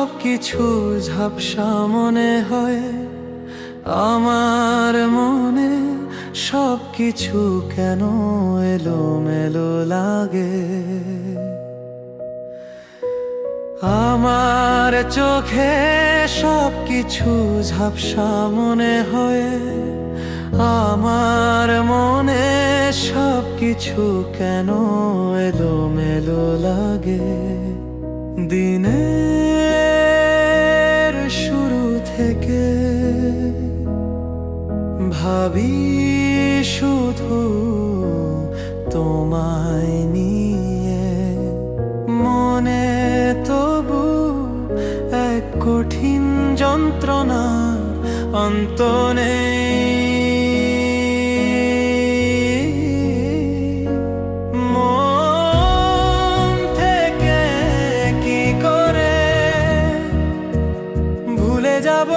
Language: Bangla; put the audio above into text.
সব কিছু ঝাপসা মনে হয়, আমার মনে সব কিছু কেন এলোমেলো লাগে। আমার চোখে সব কিছু ঝাপসা মনে হয়, আমার মনে সব কিছু কেন এলোমেলো লাগে। দিনের শুরু থেকে ভাবি শুধু তোমায় নিয়ে, মনে তবু এক কঠিন যন্ত্রণা অন্ত নেই। মন থেকে কি করে ভুলে যাব